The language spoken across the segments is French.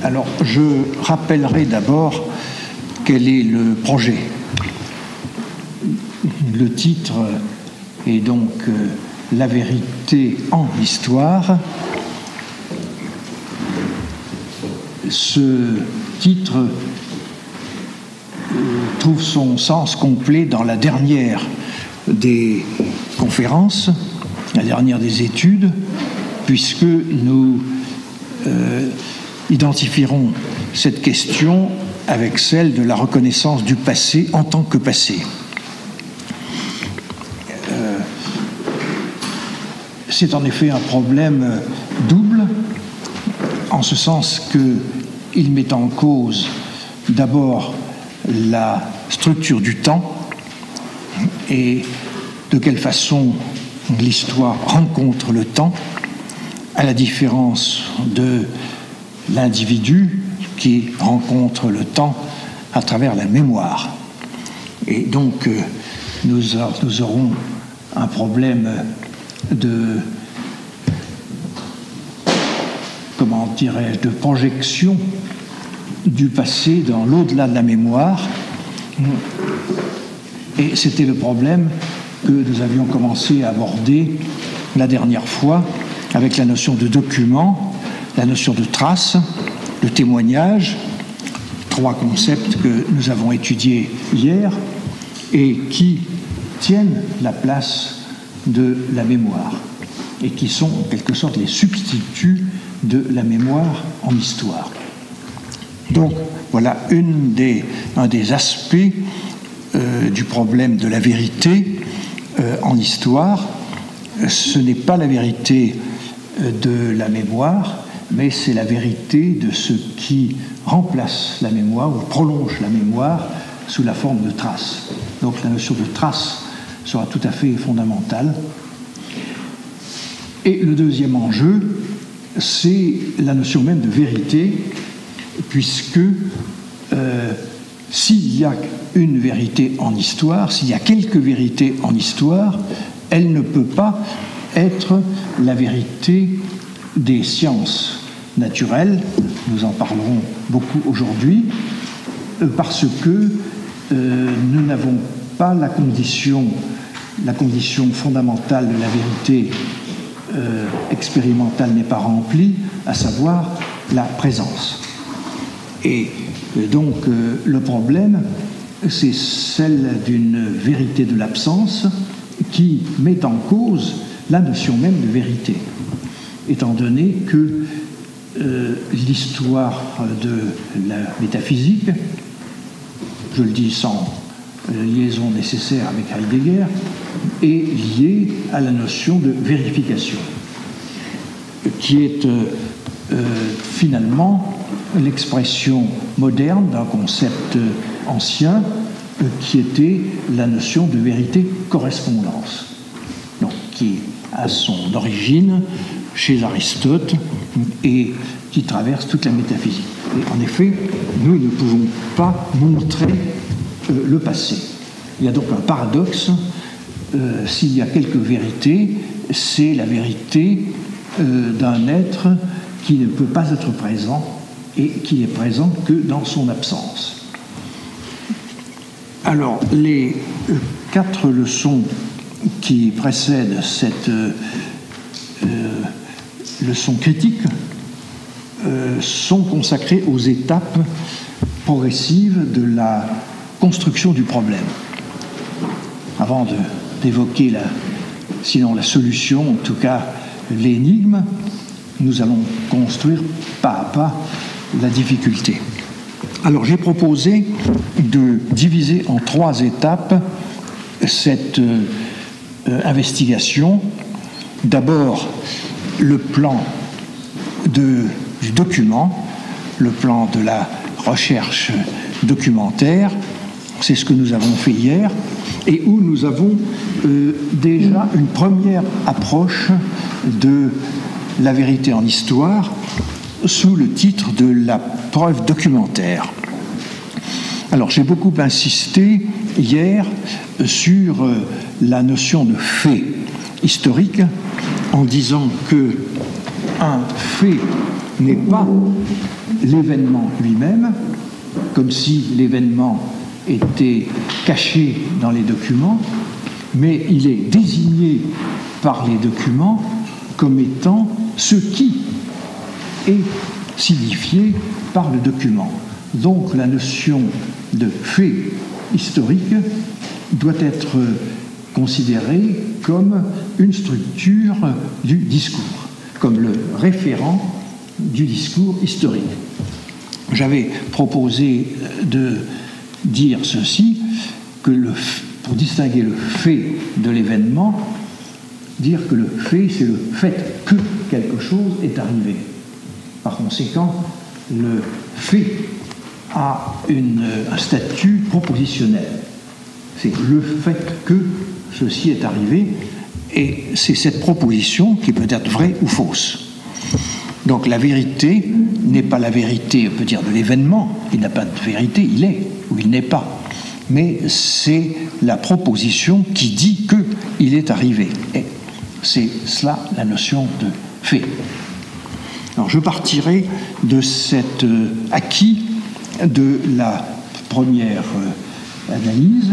Alors, je rappellerai d'abord quel est le projet. Le titre est donc La vérité en histoire. Ce titre trouve son sens complet dans la dernière des conférences, la dernière des études, puisque nous identifierons cette question avec celle de la reconnaissance du passé en tant que passé. C'est en effet un problème double, en ce sens qu'il met en cause d'abord la structure du temps et de quelle façon l'histoire rencontre le temps, à la différence de l'individu qui rencontre le temps à travers la mémoire. Et donc nous aurons un problème de, comment dirais-je, de projection du passé dans l'au-delà de la mémoire. Et c'était le problème que nous avions commencé à aborder la dernière fois avec la notion de document, la notion de trace, de témoignage, trois concepts que nous avons étudiés hier et qui tiennent la place de la mémoire et qui sont en quelque sorte les substituts de la mémoire en histoire. Donc voilà un des aspects du problème de la vérité en histoire. Ce n'est pas la vérité de la mémoire, mais c'est la vérité de ce qui remplace la mémoire ou prolonge la mémoire sous la forme de traces. Donc la notion de trace sera tout à fait fondamentale. Et le deuxième enjeu, c'est la notion même de vérité, puisque s'il y a une vérité en histoire, s'il y a quelques vérités en histoire, elle ne peut pas être la vérité des sciences naturelles. Nous en parlerons beaucoup aujourd'hui, parce que nous n'avons pas la condition fondamentale de la vérité expérimentale n'est pas remplie, à savoir la présence. Et donc le problème, c'est celle d'une vérité de l'absence qui met en cause la notion même de vérité, étant donné que l'histoire de la métaphysique, je le dis sans liaison nécessaire avec Heidegger, est liée à la notion de vérification, qui est finalement l'expression moderne d'un concept ancien qui était la notion de vérité-correspondance, donc qui a son origine chez Aristote et qui traverse toute la métaphysique. Et en effet, nous ne pouvons pas montrer le passé. Il y a donc un paradoxe. S'il y a quelques vérités, c'est la vérité d'un être qui ne peut pas être présent et qui n'est présent que dans son absence. Alors, les 4 leçons qui précèdent cette leçon critique sont consacrées aux étapes progressives de la construction du problème. Avant d'évoquer sinon la solution, en tout cas l'énigme, nous allons construire pas à pas la difficulté. Alors j'ai proposé de diviser en 3 étapes cette investigation. D'abord, le plan du document, le plan de la recherche documentaire, c'est ce que nous avons fait hier, et où nous avons déjà une première approche de la vérité en histoire sous le titre de la preuve documentaire. Alors j'ai beaucoup insisté hier sur la notion de fait historique en disant que un fait n'est pas l'événement lui-même, comme si l'événement était caché dans les documents, mais il est désigné par les documents comme étant ce qui est signifié par le document. Donc la notion de fait historique doit être considérée comme une structure du discours, comme le référent du discours historique. J'avais proposé de dire ceci, que pour distinguer le fait de l'événement, dire que le fait, c'est le fait que quelque chose est arrivé. Par conséquent, le fait a un statut propositionnel. C'est le fait que ceci est arrivé, et c'est cette proposition qui peut être vraie ou fausse. Donc la vérité n'est pas la vérité, on peut dire, de l'événement. Il n'a pas de vérité, il est ou il n'est pas. Mais c'est la proposition qui dit qu'il est arrivé. Et c'est cela la notion de fait. Alors je partirai de cet acquis de la première analyse,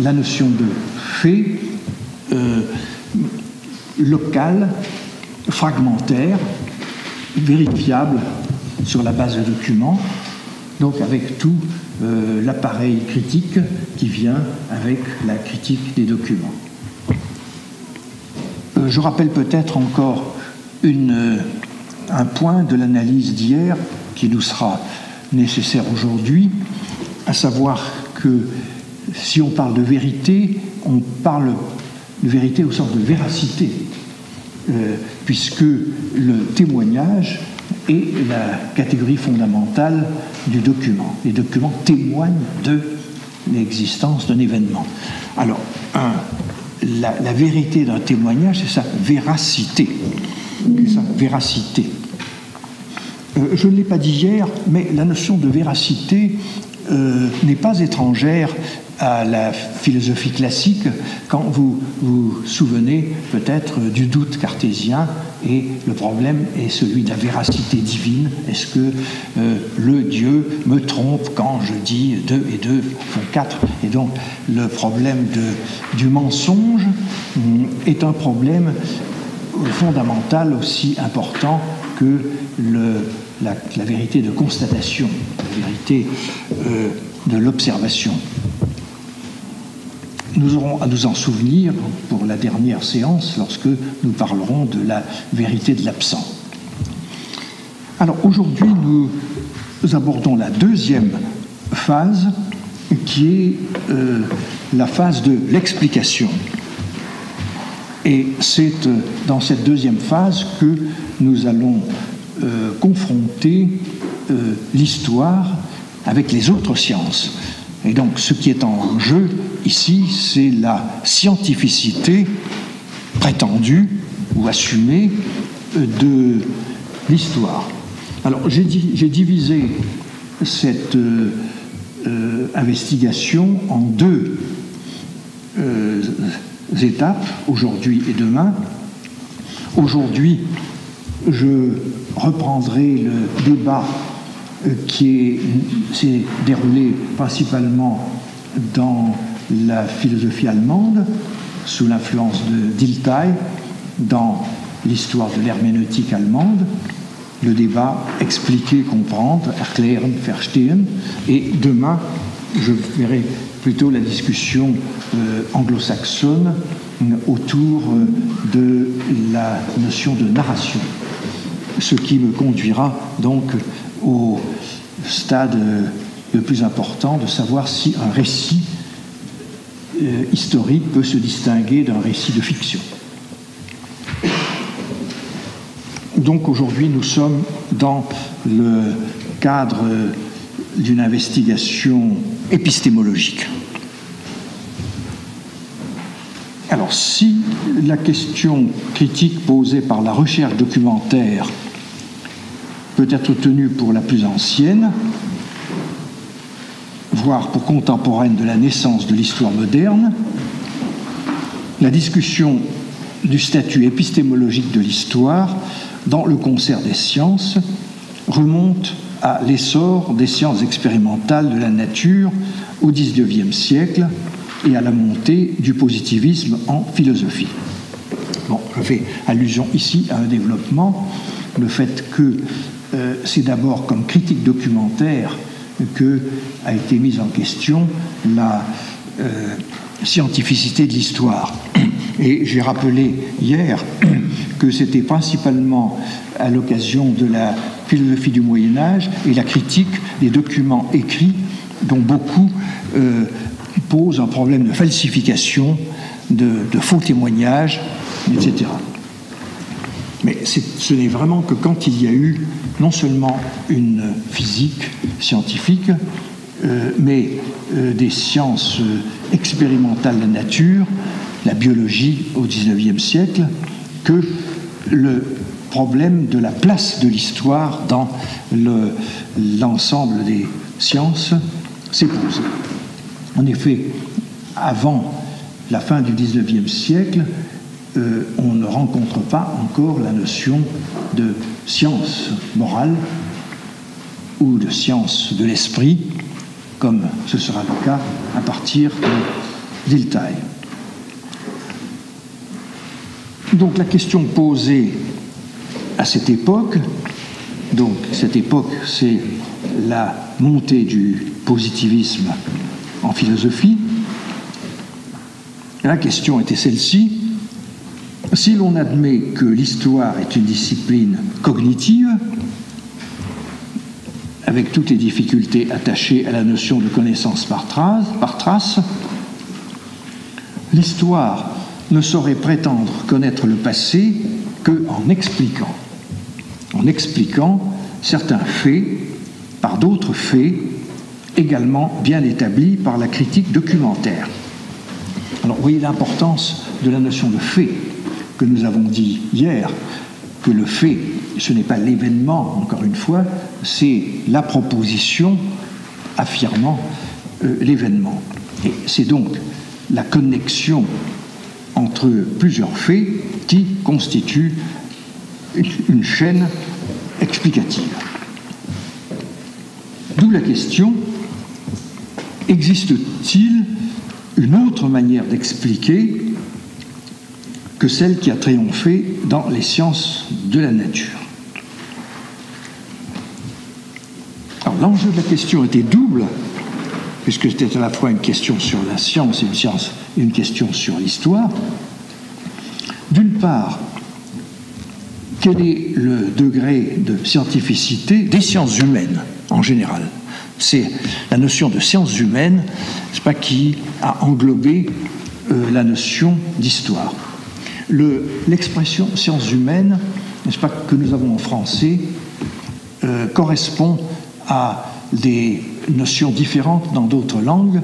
la notion de fait local, fragmentaire, vérifiable sur la base de documents, donc avec tout l'appareil critique qui vient avec la critique des documents. Je rappelle peut-être encore un point de l'analyse d'hier qui nous sera nécessaire aujourd'hui, à savoir que si on parle de vérité, on parle de vérité au sens de véracité, puisque le témoignage est la catégorie fondamentale du document. Les documents témoignent de l'existence d'un événement. Alors, la vérité d'un témoignage, c'est sa véracité. C'est sa véracité. Je ne l'ai pas dit hier, mais la notion de véracité n'est pas étrangère à la philosophie classique, quand vous vous souvenez peut-être du doute cartésien, et le problème est celui de la véracité divine. Est-ce que le Dieu me trompe quand je dis 2 et 2 font 4 ? Et donc le problème du mensonge est un problème fondamental aussi important que la vérité de constatation, la vérité de l'observation. Nous aurons à nous en souvenir pour la dernière séance lorsque nous parlerons de la vérité de l'absent. Alors aujourd'hui, nous abordons la deuxième phase qui est la phase de l'explication. Et c'est dans cette deuxième phase que nous allons confronter l'histoire avec les autres sciences. Et donc ce qui est en jeu ici, c'est la scientificité prétendue ou assumée de l'histoire. Alors j'ai divisé cette investigation en deux étapes, aujourd'hui et demain. Aujourd'hui, je reprendrai le débat qui s'est déroulé principalement dans la philosophie allemande, sous l'influence de Dilthey, dans l'histoire de l'herméneutique allemande, le débat expliquer, comprendre, erklären, verstehen, et demain, je verrai plutôt la discussion anglo-saxonne autour de la notion de narration, ce qui me conduira donc au stade le plus important de savoir si un récit historique peut se distinguer d'un récit de fiction. Donc aujourd'hui, nous sommes dans le cadre d'une investigation épistémologique. Alors, si la question critique posée par la recherche documentaire peut être tenue pour la plus ancienne, voire pour contemporaine de la naissance de l'histoire moderne, la discussion du statut épistémologique de l'histoire dans le concert des sciences remonte à l'essor des sciences expérimentales de la nature au XIXe siècle et à la montée du positivisme en philosophie. Bon, je fais allusion ici à un développement, le fait que c'est d'abord comme critique documentaire que a été mise en question la scientificité de l'histoire. Et j'ai rappelé hier que c'était principalement à l'occasion de la philosophie du Moyen-Âge et la critique des documents écrits dont beaucoup posent un problème de falsification, de faux témoignages, etc. Mais ce n'est vraiment que quand il y a eu non seulement une physique scientifique, mais des sciences expérimentales de la nature, la biologie au XIXe siècle, que le problème de la place de l'histoire dans l'ensemble des sciences s'est posé. En effet, avant la fin du XIXe siècle, on ne rencontre pas encore la notion de science morale ou de science de l'esprit, comme ce sera le cas à partir de Dilthey. Donc la question posée à cette époque, c'est la montée du positivisme en philosophie. La question était celle-ci: si l'on admet que l'histoire est une discipline cognitive, avec toutes les difficultés attachées à la notion de connaissance par trace, l'histoire ne saurait prétendre connaître le passé qu'en expliquant certains faits par d'autres faits également bien établis par la critique documentaire. Alors, vous voyez l'importance de la notion de fait que nous avons dit hier, que le fait, ce n'est pas l'événement, encore une fois, c'est la proposition affirmant l'événement. Et c'est donc la connexion entre plusieurs faits qui constitue une chaîne explicative. D'où la question: existe-t-il une autre manière d'expliquer que celle qui a triomphé dans les sciences de la nature? Alors, l'enjeu de la question était double, puisque c'était à la fois une question sur la science et une question sur l'histoire. D'une part, quel est le degré de scientificité des sciences humaines en général? C'est la notion de sciences humaines, n'est-ce pas, qui a englobé la notion d'histoire. L'expression sciences humaines, n'est-ce pas, que nous avons en français, correspond à des notions différentes dans d'autres langues,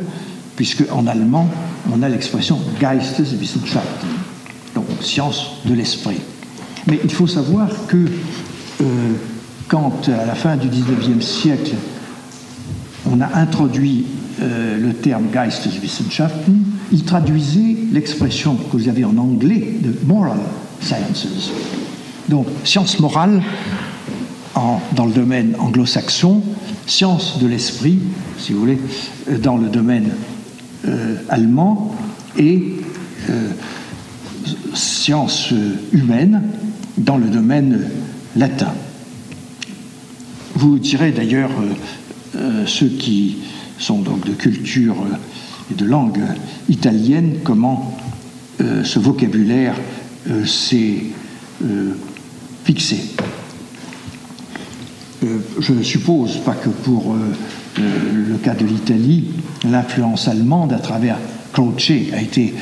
puisque en allemand, on a l'expression Geisteswissenschaften, donc science de l'esprit. Mais il faut savoir que quand, à la fin du XIXe siècle, on a introduit le terme Geisteswissenschaften, il traduisait l'expression que vous avez en anglais de moral sciences. Donc, science morale dans le domaine anglo-saxon, science de l'esprit, si vous voulez, dans le domaine allemand, et science humaine dans le domaine latin. Vous direz d'ailleurs, ceux qui sont donc de culture et de langue italienne, comment ce vocabulaire s'est fixé. Je ne suppose pas que pour le cas de l'Italie, l'influence allemande à travers Croce a été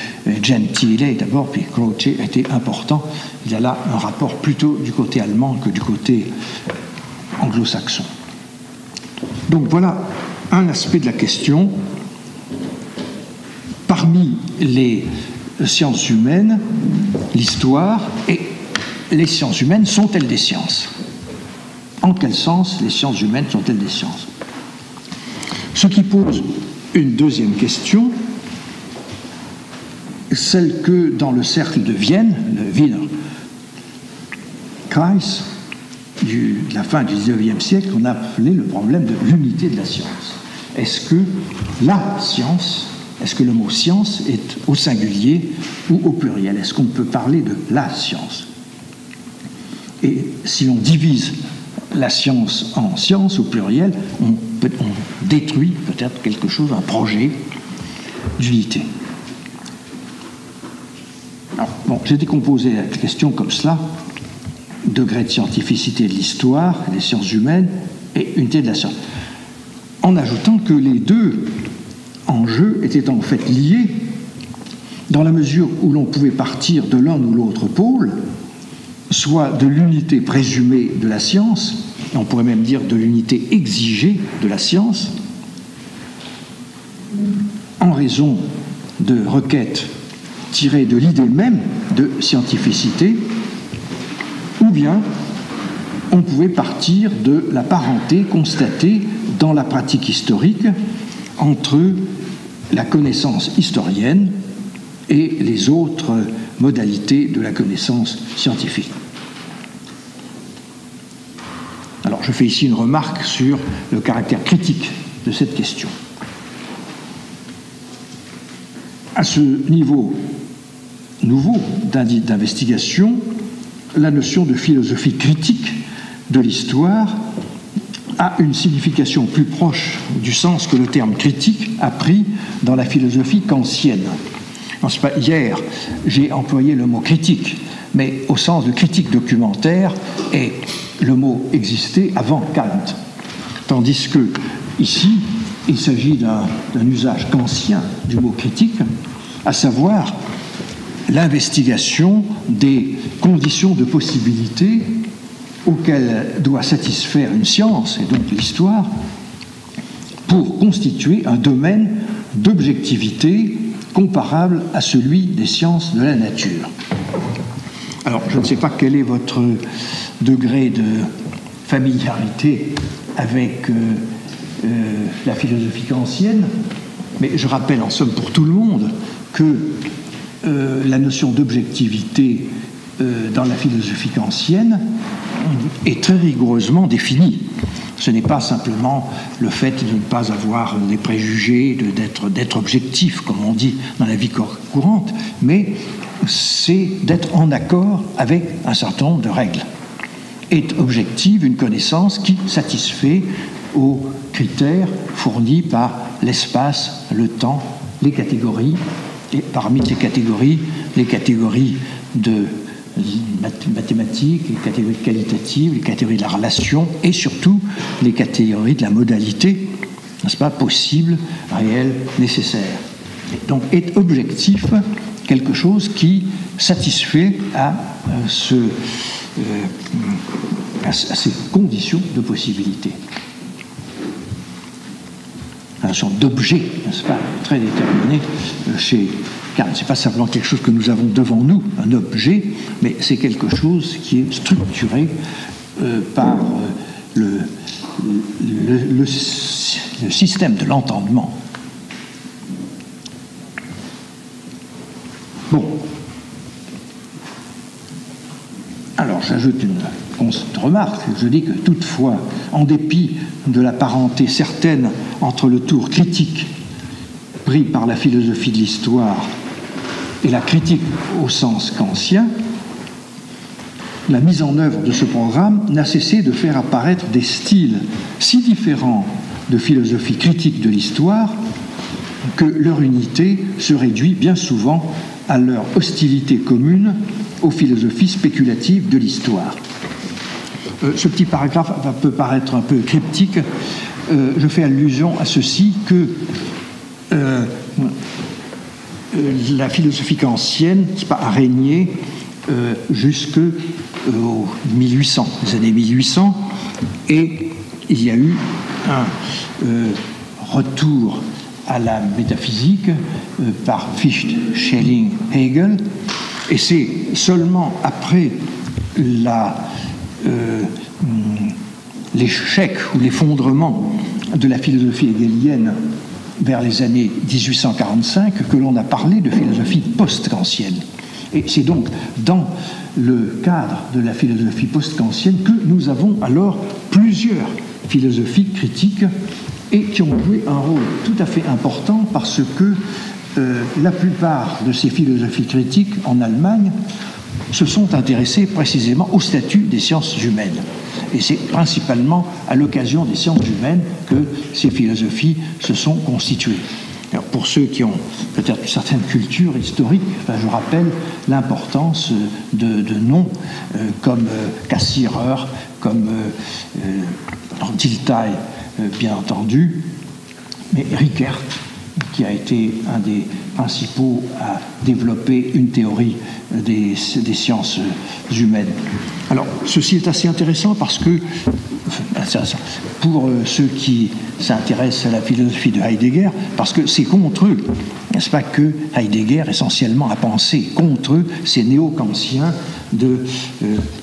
Gentile d'abord, puis Croce a été important. Il y a là un rapport plutôt du côté allemand que du côté anglo-saxon. Donc voilà un aspect de la question. Parmi les sciences humaines, l'histoire et les sciences humaines sont-elles des sciences? En quel sens les sciences humaines sont-elles des sciences? Ce qui pose une deuxième question, celle que dans le cercle de Vienne, le Wiener Kreis, de la fin du XIXe siècle qu'on a appelé le problème de l'unité de la science. Est-ce que la science, est-ce que le mot science est au singulier ou au pluriel? Est-ce qu'on peut parler de la science? Et si on divise la science en science au pluriel, on détruit peut-être quelque chose, un projet d'unité. Alors, bon, j'ai décomposé la question comme cela: degré de scientificité de l'histoire, des sciences humaines, et unité de la science, en ajoutant que les deux enjeux étaient en fait liés, dans la mesure où l'on pouvait partir de l'un ou l'autre pôle, soit de l'unité présumée de la science, et on pourrait même dire de l'unité exigée de la science, en raison de requêtes tirées de l'idée même de scientificité, ou bien on pouvait partir de la parenté constatée dans la pratique historique entre la connaissance historienne et les autres modalités de la connaissance scientifique. Alors, je fais ici une remarque sur le caractère critique de cette question. À ce niveau nouveau d'investigation, la notion de philosophie critique de l'histoire a une signification plus proche du sens que le terme critique a pris dans la philosophie kantienne. Hier, j'ai employé le mot critique, mais au sens de critique documentaire, et le mot existait avant Kant. Tandis que, ici, il s'agit d'un usage kantien du mot critique, à savoir l'investigation des conditions de possibilité auxquelles doit satisfaire une science, et donc l'histoire, pour constituer un domaine d'objectivité comparable à celui des sciences de la nature. Alors, je ne sais pas quel est votre degré de familiarité avec la philosophie kantienne, mais je rappelle en somme pour tout le monde que la notion d'objectivité dans la philosophie kantienne est très rigoureusement définie. Ce n'est pas simplement le fait de ne pas avoir des préjugés, d'être objectif, comme on dit dans la vie courante, mais c'est d'être en accord avec un certain nombre de règles. Est objective une connaissance qui satisfait aux critères fournis par l'espace, le temps, les catégories, et parmi ces catégories, les catégories de mathématiques, les catégories qualitatives, les catégories de la relation et surtout les catégories de la modalité, n'est-ce pas, possible, réel, nécessaire. Et donc est objectif quelque chose qui satisfait à ces conditions de possibilité. Un genre d'objet, n'est-ce pas, très déterminé chez Kant. Ce n'est pas simplement quelque chose que nous avons devant nous, un objet, mais c'est quelque chose qui est structuré par le système de l'entendement. Bon. Alors, j'ajoute une remarque. Je dis que toutefois, en dépit de la parenté certaine entre le tour critique pris par la philosophie de l'histoire et la critique au sens kantien, la mise en œuvre de ce programme n'a cessé de faire apparaître des styles si différents de philosophie critique de l'histoire que leur unité se réduit bien souvent à leur hostilité commune aux philosophies spéculatives de l'histoire. Ce petit paragraphe peut paraître un peu cryptique. Je fais allusion à ceci que la philosophie kantienne a régné jusqu'aux 1800, les années 1800, et il y a eu un retour à la métaphysique par Fichte, Schelling, Hegel, et c'est seulement après l'échec ou l'effondrement de la philosophie hegelienne vers les années 1845 que l'on a parlé de philosophie post-kantienne. Et c'est donc dans le cadre de la philosophie post-kantienne que nous avons alors plusieurs philosophies critiques et qui ont joué un rôle tout à fait important parce que la plupart de ces philosophies critiques en Allemagne se sont intéressées précisément au statut des sciences humaines. Et c'est principalement à l'occasion des sciences humaines que ces philosophies se sont constituées. Alors pour ceux qui ont peut-être une certaine culture historique, je rappelle l'importance de noms comme Cassirer, comme Dilthey, bien entendu, mais Rickert, qui a été un des principaux à développer une théorie des sciences humaines. Alors, ceci est assez intéressant parce que, pour ceux qui s'intéressent à la philosophie de Heidegger, parce que c'est contre eux, n'est-ce pas, que Heidegger essentiellement a pensé, contre eux, ces néo-kantiens de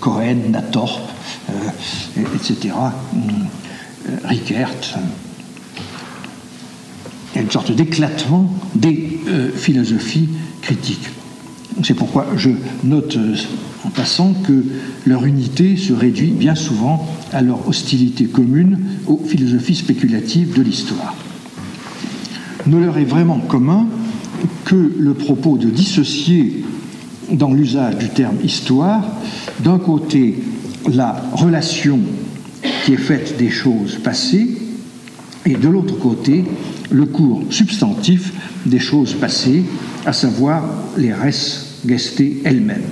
Cohen, Nathorp, etc., Rickert. Il y a une sorte d'éclatement des philosophies critiques. C'est pourquoi je note en passant que leur unité se réduit bien souvent à leur hostilité commune aux philosophies spéculatives de l'histoire. Ne leur est vraiment commun que le propos de dissocier, dans l'usage du terme histoire, d'un côté la relation qui est faite des choses passées et de l'autre côté le cours substantif des choses passées, à savoir les res gestae elles-mêmes.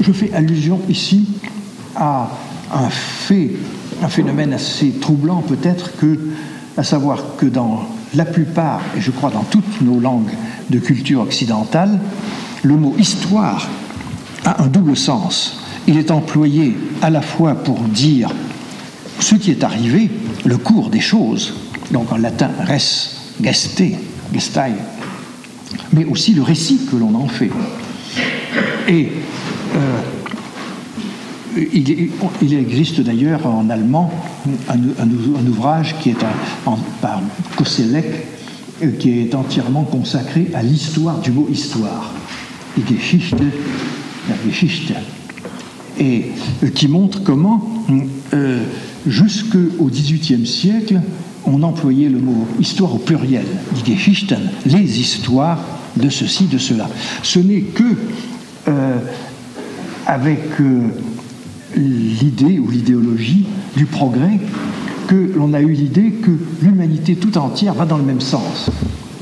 Je fais allusion ici à un phénomène assez troublant peut-être, à savoir que dans la plupart, et je crois dans toutes nos langues de culture occidentale, le mot histoire a un double sens. Il est employé à la fois pour dire ce qui est arrivé, le cours des choses, donc en latin res gestae, mais aussi le récit que l'on en fait. Et il existe d'ailleurs en allemand un ouvrage qui est par Koselleck, qui est entièrement consacré à l'histoire du mot histoire, die Geschichte der Geschichte, et qui montre comment, jusqu'au XVIIIe siècle, on employait le mot histoire au pluriel, die Geschichten, les histoires de ceci, de cela. Ce n'est que avec l'idée ou l'idéologie du progrès que l'on a eu l'idée que l'humanité tout entière va dans le même sens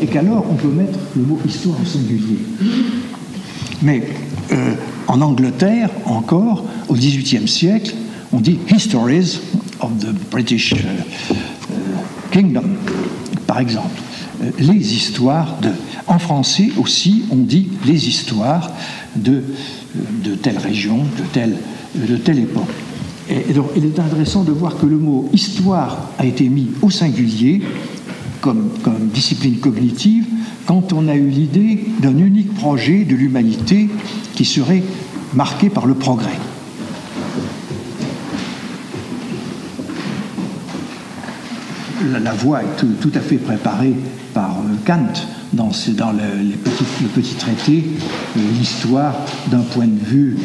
et qu'alors on peut mettre le mot histoire au singulier. Mais en Angleterre, encore, au XVIIIe siècle, on dit « Histories of the British Kingdom », par exemple. Les histoires de... En français aussi, on dit les histoires de telle région, de telle époque. Et donc, il est intéressant de voir que le mot histoire a été mis au singulier comme discipline cognitive quand on a eu l'idée d'un unique projet de l'humanité qui serait marqué par le progrès. La voie est tout à fait préparée par Kant dans le petit traité, l'histoire d'un point de vue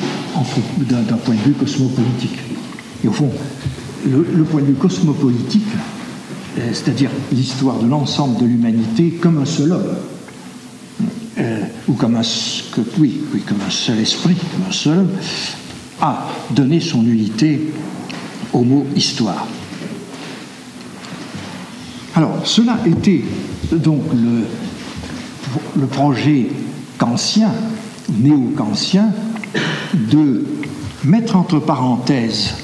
cosmopolitique. Et au fond, le point de vue cosmopolitique, c'est-à-dire l'histoire de l'ensemble de l'humanité comme un seul homme, ou comme un seul esprit, comme un seul homme, a donné son unité au mot histoire. Alors, cela était donc le projet kantien, néo-kantien, de mettre entre parenthèses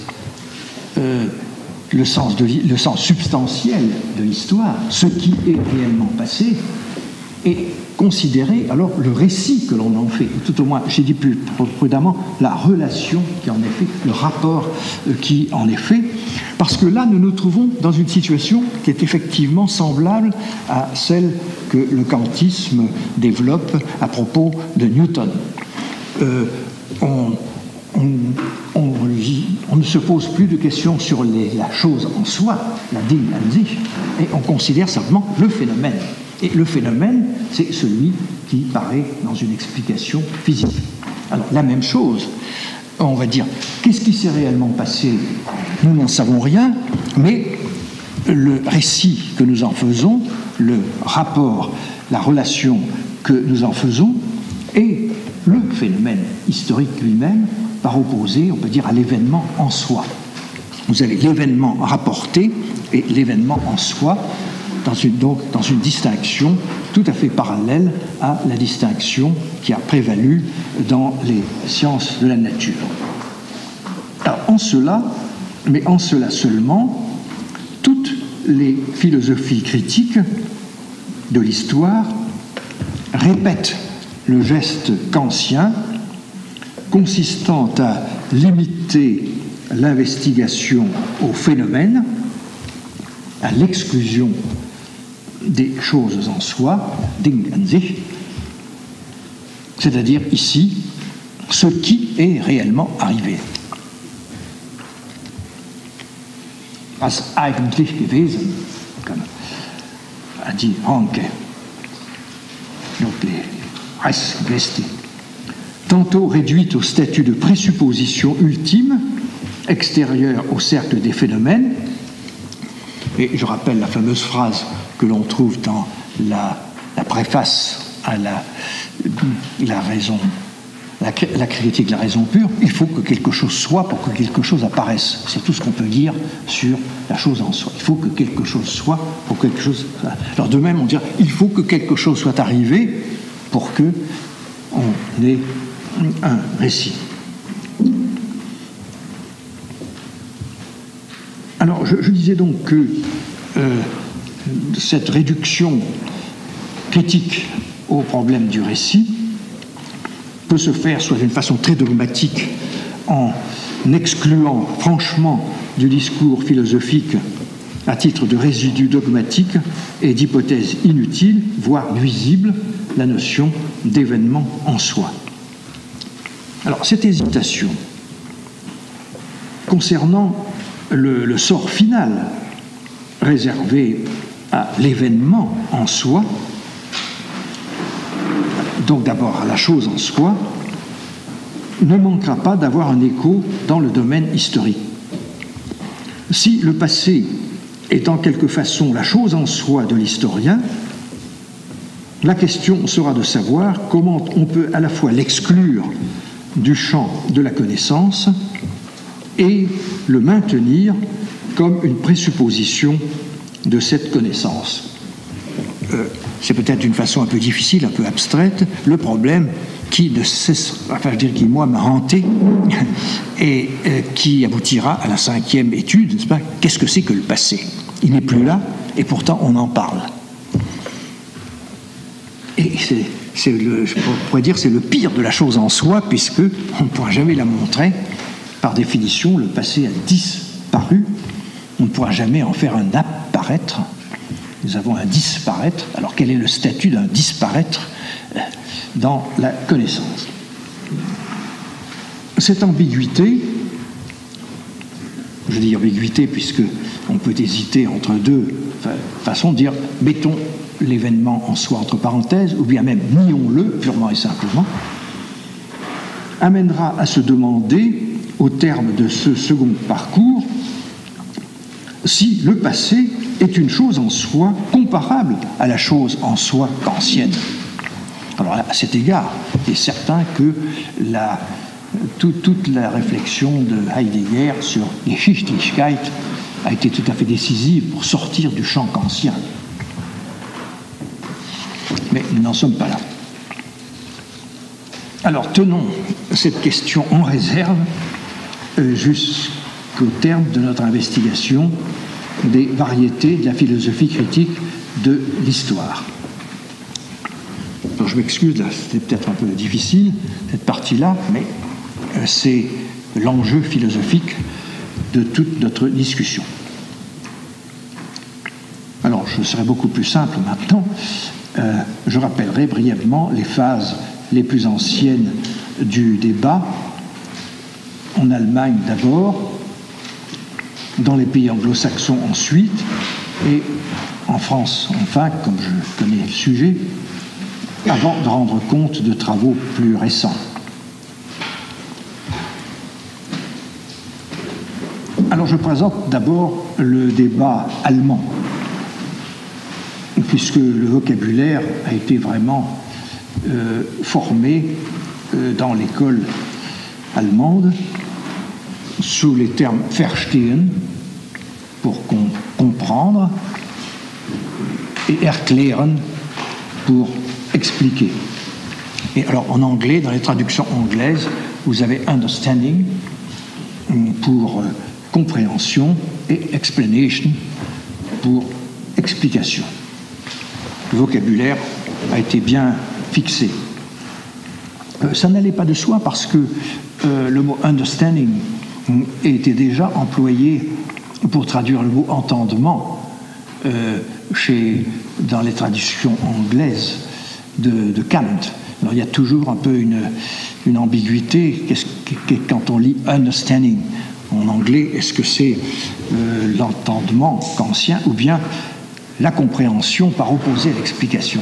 le sens substantiel de l'histoire, ce qui est réellement passé, et considérer alors le récit que l'on en fait, ou tout au moins, j'ai dit plus prudemment, la relation qui en est faite, le rapport qui en est fait, parce que là, nous nous trouvons dans une situation qui est effectivement semblable à celle que le kantisme développe à propos de Newton. On ne se pose plus de questions sur la chose en soi, la Ding an sich, et on considère simplement le phénomène. Et le phénomène, c'est celui qui paraît dans une explication physique. Alors, la même chose, on va dire, qu'est-ce qui s'est réellement passé? Nous n'en savons rien, mais le récit que nous en faisons, le rapport, la relation que nous en faisons, est le phénomène historique lui-même, par opposé, on peut dire, à l'événement en soi. Vous avez l'événement rapporté et l'événement en soi, donc dans une distinction tout à fait parallèle à la distinction qui a prévalu dans les sciences de la nature. Alors, en cela, mais en cela seulement, toutes les philosophies critiques de l'histoire répètent le geste kantien consistant à limiter l'investigation au phénomène, à l'exclusion des choses en soi, Ding an sich, c'est-à-dire ici ce qui est réellement arrivé. Was eigentlich gewesen, a dit Ranke, donc les Restgesti, tantôt réduite au statut de présupposition ultime, extérieure au cercle des phénomènes, et je rappelle la fameuse phrase que l'on trouve dans la préface à la raison, la critique de la raison pure, il faut que quelque chose soit pour que quelque chose apparaisse. C'est tout ce qu'on peut dire sur la chose en soi. Il faut que quelque chose soit pour que quelque chose... Alors de même, on dirait, il faut que quelque chose soit arrivé pour que on ait un récit. Alors, je disais donc que cette réduction critique au problème du récit peut se faire soit d'une façon très dogmatique, en excluant franchement du discours philosophique à titre de résidu dogmatique et d'hypothèse inutile, voire nuisible, la notion d'événement en soi. Alors, cette hésitation concernant le sort final réservé à l'événement en soi, donc d'abord à la chose en soi, ne manquera pas d'avoir un écho dans le domaine historique. Si le passé est en quelque façon la chose en soi de l'historien, la question sera de savoir comment on peut à la fois l'exclure du champ de la connaissance et le maintenir comme une présupposition de cette connaissance. C'est peut-être d'une façon un peu difficile, un peu abstraite, le problème qui ne cesse, enfin je dirais qui moi m'a hanté et qui aboutira à la 5e étude, n'est-ce pas? Qu'est-ce que c'est que le passé? Il n'est plus là et pourtant on en parle. Et je pourrais dire c'est le pire de la chose en soi, puisque on ne pourra jamais la montrer. Par définition, le passé a disparu. On ne pourra jamais en faire un apparaître. Nous avons un disparaître. Alors quel est le statut d'un disparaître dans la connaissance? Cette ambiguïté, je dis ambiguïté puisque on peut hésiter entre deux façons de dire mettons l'événement en soi entre parenthèses, ou bien même nions-le purement et simplement, amènera à se demander, au terme de ce second parcours, si le passé est une chose en soi comparable à la chose en soi kantienne. Alors à cet égard, il est certain que toute la réflexion de Heidegger sur Geschichtlichkeit a été tout à fait décisive pour sortir du champ kantien. Mais nous n'en sommes pas là. Alors tenons cette question en réserve jusqu'au terme de notre investigation des variétés de la philosophie critique de l'histoire. Alors je m'excuse, là, c'était peut-être un peu difficile, cette partie-là, mais c'est l'enjeu philosophique de toute notre discussion. Alors, je serai beaucoup plus simple maintenant. Je rappellerai brièvement les phases les plus anciennes du débat, en Allemagne d'abord, dans les pays anglo-saxons ensuite, et en France enfin, comme je connais le sujet, avant de rendre compte de travaux plus récents. Alors je présente d'abord le débat allemand, puisque le vocabulaire a été vraiment formé dans l'école allemande sous les termes verstehen pour comprendre et erklären pour expliquer. Et alors en anglais, dans les traductions anglaises, vous avez understanding pour compréhension et explanation pour explication. Le vocabulaire a été bien fixé. Ça n'allait pas de soi parce que le mot understanding était déjà employé pour traduire le mot entendement dans les traductions anglaises de Kant. Alors il y a toujours un peu une ambiguïté quand on lit understanding en anglais. Est-ce que c'est l'entendement kantien ou bien la compréhension par opposé à l'explication?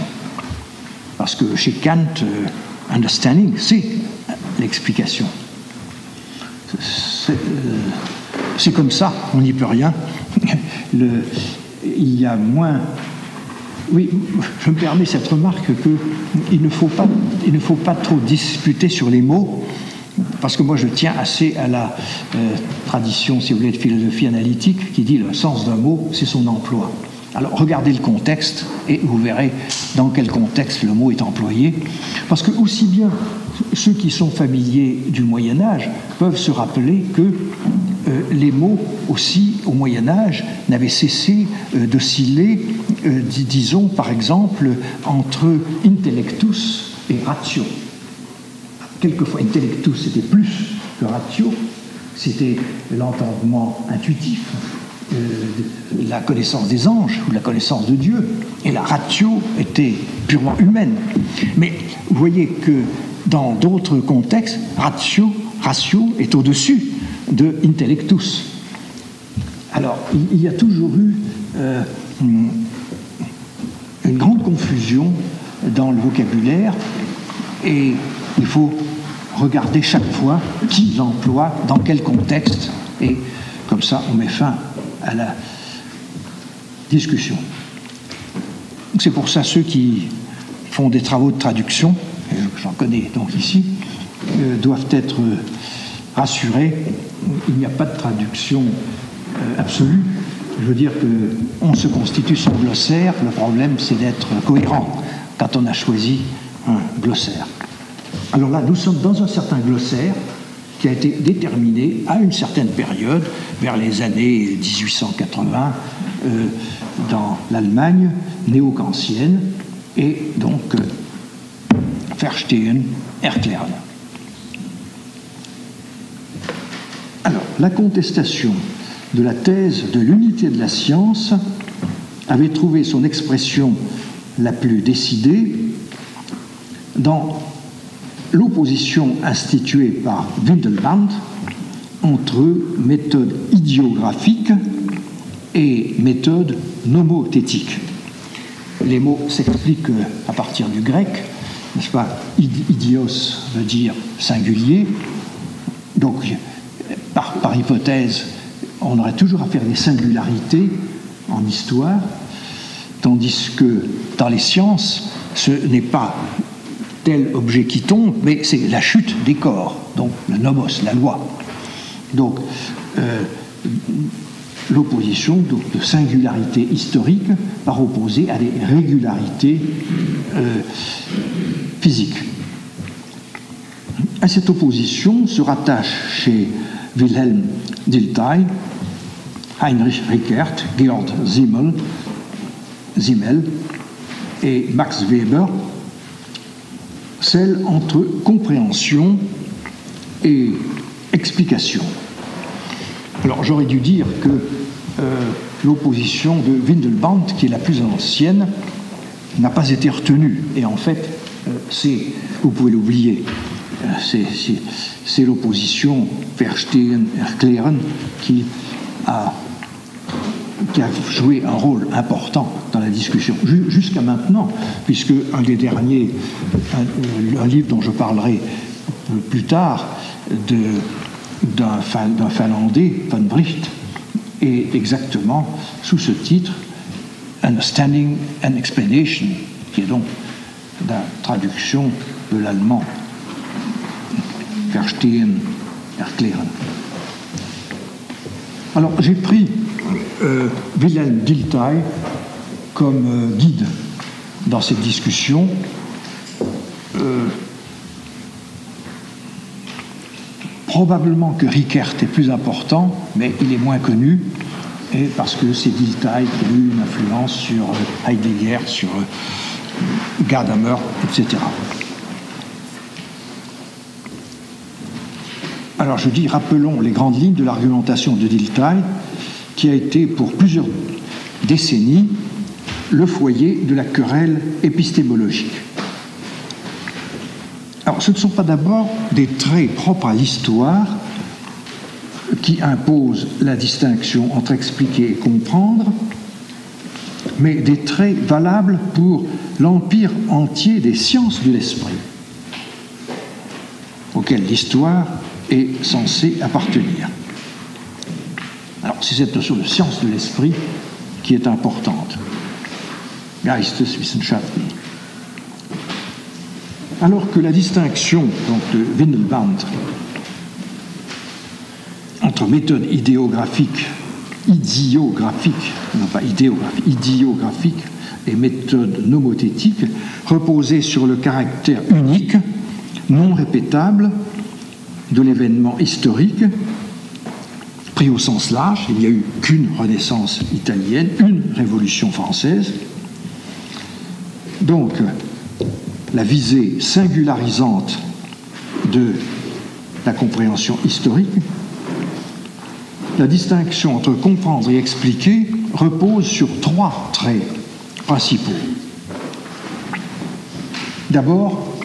Parce que chez Kant, understanding, c'est l'explication. C'est comme ça, on n'y peut rien. Il y a moins... Oui, je me permets cette remarque qu'il ne faut pas trop disputer sur les mots, parce que moi je tiens assez à la tradition, si vous voulez, de philosophie analytique, qui dit le sens d'un mot, c'est son emploi. Alors regardez le contexte et vous verrez dans quel contexte le mot est employé, parce que aussi bien ceux qui sont familiers du Moyen-Âge peuvent se rappeler que les mots aussi au Moyen-Âge n'avaient cessé d'osciller, disons par exemple, entre intellectus et ratio. Quelquefois intellectus c'était plus que ratio, c'était l'entendement intuitif, la connaissance des anges ou la connaissance de Dieu, et la ratio était purement humaine. Mais vous voyez que dans d'autres contextes, ratio est au-dessus de intellectus. Alors, il y a toujours eu une grande confusion dans le vocabulaire, et il faut regarder chaque fois qui l'emploie, dans quel contexte, et comme ça on met fin à la discussion. C'est pour ça ceux qui font des travaux de traduction, et j'en connais donc ici, doivent être rassurés. Il n'y a pas de traduction absolue. Je veux dire qu'on se constitue son glossaire. Le problème, c'est d'être cohérent quand on a choisi un glossaire. Alors là, nous sommes dans un certain glossaire qui a été déterminé à une certaine période, vers les années 1880, dans l'Allemagne néo-kantienne, et donc verstehen, erklären. Alors, la contestation de la thèse de l'unité de la science avait trouvé son expression la plus décidée dans l'opposition instituée par Windelband entre méthode idiographique et méthode nomothétique. Les mots s'expliquent à partir du grec, n'est-ce pas? Idios veut dire singulier, donc par hypothèse, on aurait toujours à faire des singularités en histoire, tandis que dans les sciences, ce n'est pas tel objet qui tombe, mais c'est la chute des corps, donc le nomos, la loi. Donc, l'opposition de singularité historique par opposé à des régularités physiques. À cette opposition se rattachent chez Wilhelm Dilthey, Heinrich Rickert, Georg Simmel et Max Weber, celle entre compréhension et explication. Alors j'aurais dû dire que l'opposition de Windelband, qui est la plus ancienne, n'a pas été retenue. Et en fait, vous pouvez l'oublier, c'est l'opposition verstehen, erklären qui a joué un rôle important dans la discussion, jusqu'à maintenant, puisque un des derniers, un livre dont je parlerai plus tard, d'un Finlandais, Von Bricht, est exactement sous ce titre Understanding and Explanation, qui est donc la traduction de l'allemand Verstehen, Erklären. Alors j'ai pris Wilhelm Dilthey comme guide dans cette discussion. Probablement que Rickert est plus important, mais il est moins connu, et parce que c'est Dilthey qui a eu une influence sur Heidegger, sur Gadamer, etc. Alors je dis, rappelons les grandes lignes de l'argumentation de Dilthey, qui a été pour plusieurs décennies le foyer de la querelle épistémologique. Alors ce ne sont pas d'abord des traits propres à l'histoire qui imposent la distinction entre expliquer et comprendre, mais des traits valables pour l'empire entier des sciences de l'esprit, auquel l'histoire est censée appartenir. Alors, c'est cette notion de science de l'esprit qui est importante. Geisteswissenschaften. Alors que la distinction donc, de Windelband entre méthode idiographique, non pas idéographique, idiographique et méthode nomothétique reposait sur le caractère unique, non répétable de l'événement historique, pris au sens large. Il n'y a eu qu'une Renaissance italienne, une Révolution française. Donc, la visée singularisante de la compréhension historique, la distinction entre comprendre et expliquer repose sur trois traits principaux. D'abord,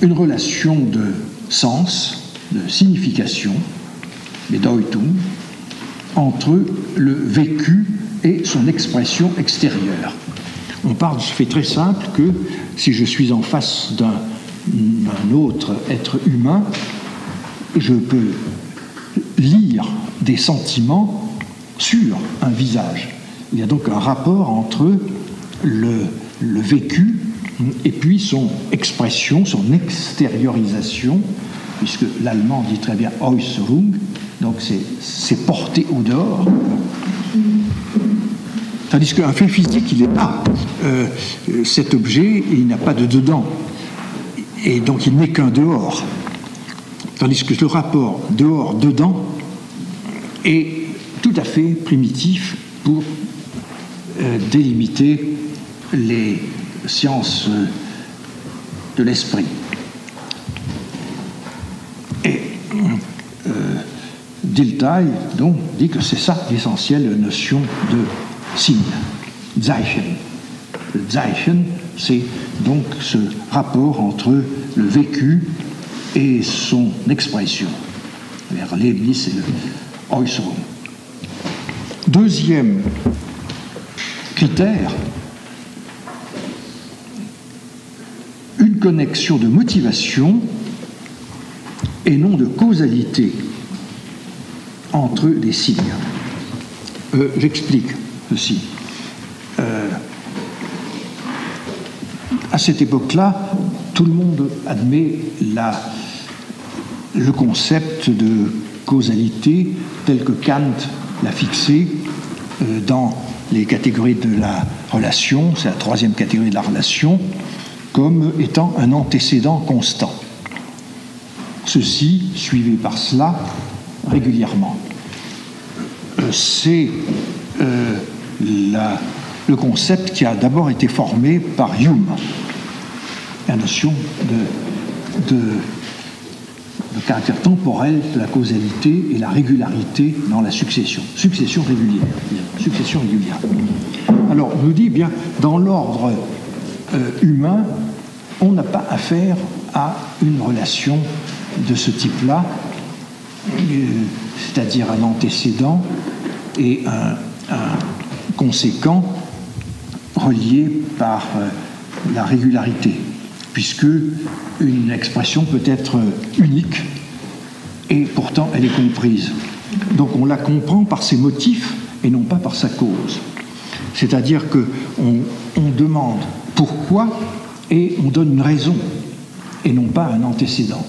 une relation de sens, de signification, Bedeutung, entre le vécu et son expression extérieure. On parle de ce fait très simple que si je suis en face d'un autre être humain, je peux lire des sentiments sur un visage. Il y a donc un rapport entre le vécu et puis son expression, son extériorisation, puisque l'allemand dit très bien Äußerung, donc c'est porté au dehors. Tandis qu'un fait physique, il est là. Cet objet, il n'a pas de dedans. Et donc il n'est qu'un dehors. Tandis que le rapport dehors-dedans est tout à fait primitif pour délimiter les sciences de l'esprit. Et Dilthey donc dit que c'est ça l'essentielle notion de signe, Zeichen. Le Zeichen, c'est donc ce rapport entre le vécu et son expression. L'Erlebnis et le Äußerung. Deuxième critère, une connexion de motivation et non de causalité entre les signes. J'explique ceci. À cette époque-là, tout le monde admet le concept de causalité tel que Kant l'a fixé dans les catégories de la relation, c'est la troisième catégorie de la relation, comme étant un antécédent constant. Ceci suivi par cela régulièrement. C'est le concept qui a d'abord été formé par Hume, la notion de caractère temporel de la causalité et la régularité dans la succession. Succession régulière. Alors, on nous dit bien, dans l'ordre humain, on n'a pas affaire à une relation de ce type-là, c'est-à-dire un antécédent et un conséquent relié par la régularité, puisque une expression peut être unique et pourtant elle est comprise Donc on la comprend par ses motifs et non pas par sa cause. C'est-à-dire qu'on demande pourquoi et on donne une raison et non pas un antécédent.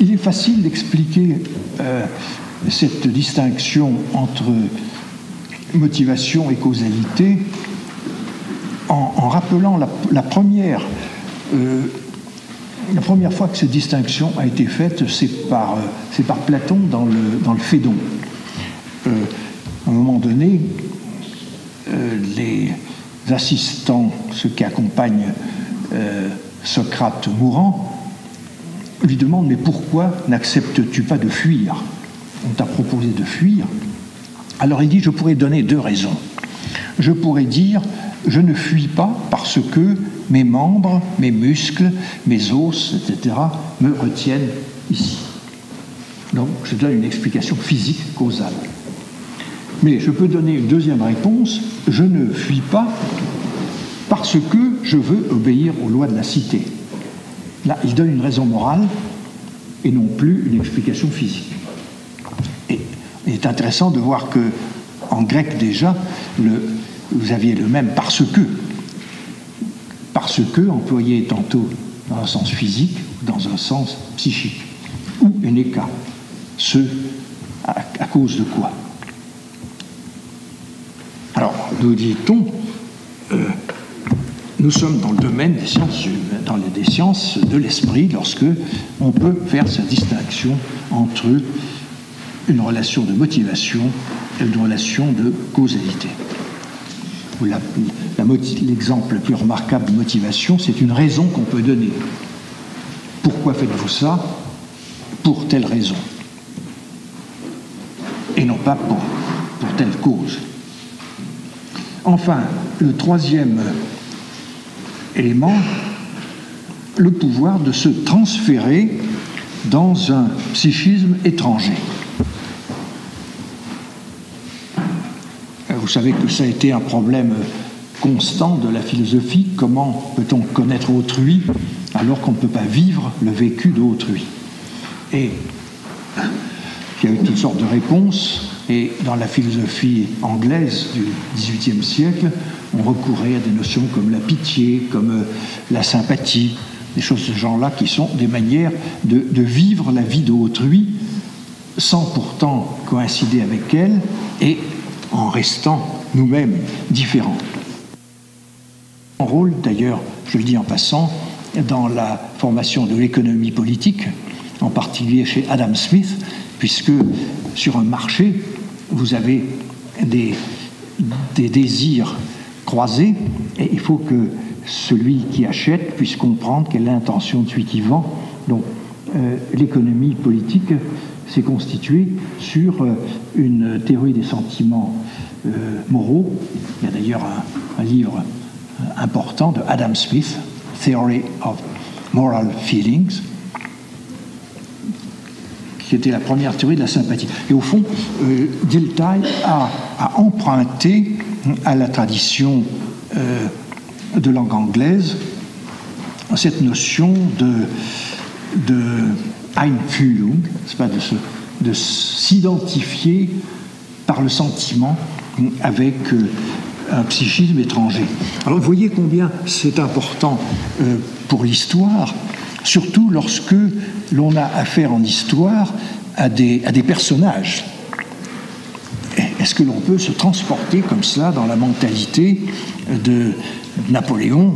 Il est facile d'expliquer cette distinction entre motivation et causalité en rappelant la première fois que cette distinction a été faite, c'est par Platon dans le Phédon. À un moment donné, les assistants, ceux qui accompagnent Socrate mourant, lui demandent « Mais pourquoi n'acceptes-tu pas de fuir ? On t'a proposé de fuir. » Alors il dit « Je pourrais donner deux raisons. Je pourrais dire « Je ne fuis pas parce que mes membres, mes muscles, mes os, etc. me retiennent ici. » Donc je donne une explication physique causale. Mais je peux donner une deuxième réponse. Je ne fuis pas parce que je veux obéir aux lois de la cité. Là, il donne une raison morale et non plus une explication physique. Et il est intéressant de voir que, en grec déjà, vous aviez le même parce que. Parce que, employé tantôt dans un sens physique, dans un sens psychique. Ou énéka. Ce, à cause de quoi? Alors, nous dit-on, nous sommes dans le domaine des sciences de l'esprit lorsque on peut faire cette distinction entre une relation de motivation et une relation de causalité. L'exemple le plus remarquable de motivation, c'est une raison qu'on peut donner. Pourquoi faites-vous ça? Pour telle raison. Et non pas pour telle cause. Enfin, le troisième élément, le pouvoir de se transférer dans un psychisme étranger. Vous savez que ça a été un problème constant de la philosophie. Comment peut-on connaître autrui alors qu'on ne peut pas vivre le vécu d'autrui? Et il y a eu toutes sortes de réponses. Et dans la philosophie anglaise du XVIIIe siècle, on recourait à des notions comme la pitié, comme la sympathie, des choses de ce genre-là qui sont des manières de vivre la vie d'autrui sans pourtant coïncider avec elle et en restant nous-mêmes différents. Un rôle, d'ailleurs, je le dis en passant, dans la formation de l'économie politique, en particulier chez Adam Smith, puisque sur un marché, vous avez des désirs croisés et il faut que celui qui achète puisse comprendre quelle est l'intention de celui qui vend. Donc l'économie politique s'est constituée sur une théorie des sentiments moraux. Il y a d'ailleurs un livre important de Adam Smith, Theory of Moral Feelings, qui était la première théorie de la sympathie. Et au fond, Dilthey a emprunté à la tradition de langue anglaise cette notion de Einfühlung, c'est pas de s'identifier par le sentiment avec un psychisme étranger. Alors vous voyez combien c'est important pour l'histoire, surtout lorsque l'on a affaire en histoire à des personnages. Est-ce que l'on peut se transporter comme ça dans la mentalité de Napoléon,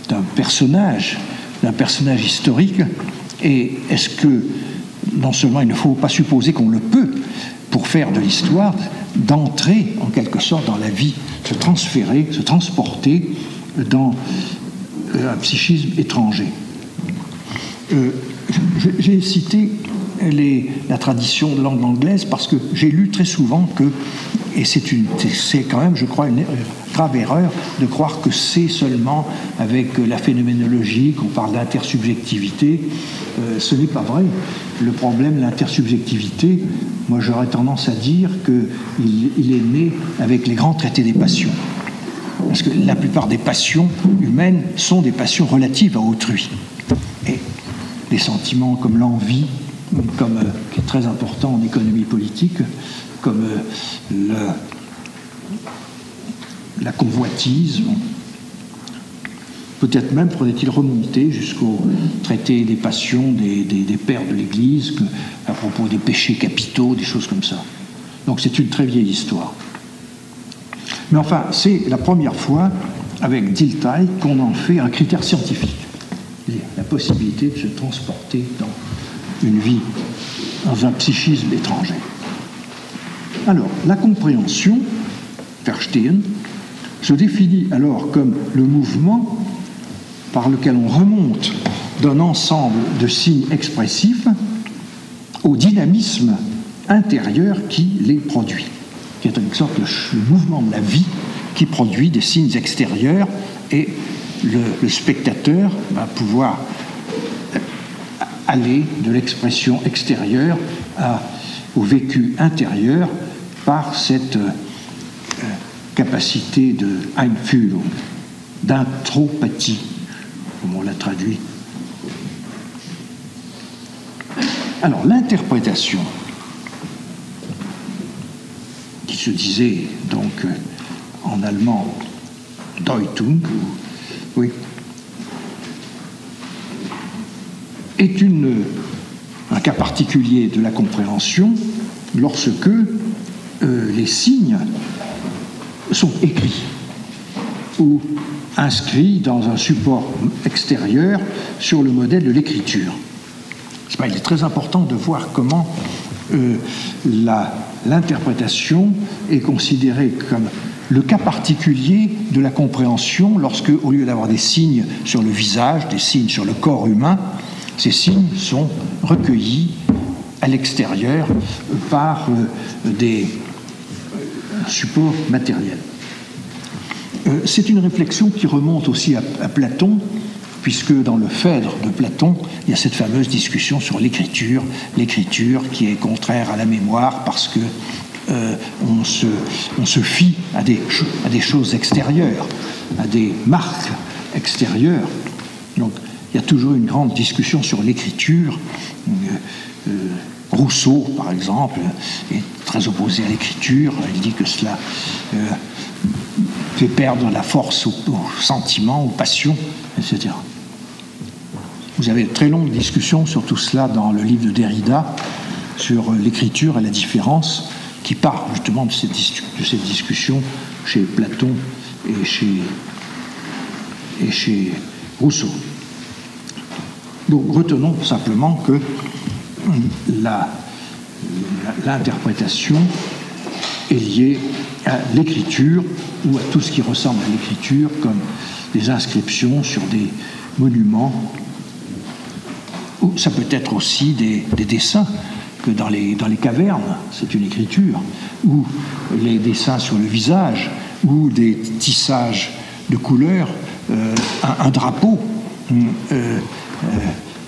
d'un personnage historique? Et est-ce que, non seulement il ne faut pas supposer qu'on le peut, pour faire de l'histoire, d'entrer en quelque sorte dans la vie, se transférer, se transporter dans un psychisme étranger. J'ai cité la tradition de langue anglaise parce que j'ai lu très souvent que, et c'est quand même, je crois, une grave erreur de croire que c'est seulement avec la phénoménologie qu'on parle d'intersubjectivité. Ce n'est pas vrai. Le problème de l'intersubjectivité, moi j'aurais tendance à dire qu'il est né avec les grands traités des passions. Parce que la plupart des passions humaines sont des passions relatives à autrui. Et les sentiments comme l'envie, qui est très important en économie politique, comme la convoitise. Peut-être même faudrait-il remonter jusqu'au traité des passions des pères de l'Église, à propos des péchés capitaux, des choses comme ça. Donc c'est une très vieille histoire. Mais enfin, c'est la première fois, avec Dilthey, qu'on en fait un critère scientifique. La possibilité de se transporter dans une vie, dans un psychisme étranger. Alors, la compréhension, Verstehen, se définit alors comme le mouvement par lequel on remonte d'un ensemble de signes expressifs au dynamisme intérieur qui les produit, qui est en sorte le mouvement de la vie qui produit des signes extérieurs, et le spectateur va pouvoir aller de l'expression extérieure au vécu intérieur par cette capacité de Einfühlung, d'intropathie, comme on l'a traduit. Alors, l'interprétation, qui se disait donc en allemand Deutung, oui, est un cas particulier de la compréhension lorsque les signes sont écrits ou inscrits dans un support extérieur sur le modèle de l'écriture. Il est très important de voir comment l'interprétation est considérée comme le cas particulier de la compréhension lorsque, au lieu d'avoir des signes sur le visage, des signes sur le corps humain, ces signes sont recueillis à l'extérieur par des supports matériels. C'est une réflexion qui remonte aussi à Platon, puisque dans le Phèdre de Platon, il y a cette fameuse discussion sur l'écriture qui est contraire à la mémoire parce que on se fie à des choses extérieures, à des marques extérieures. Donc il y a toujours une grande discussion sur l'écriture. Rousseau, par exemple, est très opposé à l'écriture. Il dit que cela fait perdre la force aux sentiments, aux passions, etc. Vous avez de très longues discussions sur tout cela dans le livre de Derrida, sur l'écriture et la différence, qui part justement de cette discussion chez Platon et chez Rousseau. Donc retenons simplement que l'interprétation est liée à l'écriture ou à tout ce qui ressemble à l'écriture, comme des inscriptions sur des monuments, ou ça peut être aussi des dessins, que dans les cavernes, c'est une écriture, ou les dessins sur le visage, ou des tissages de couleurs, un drapeau,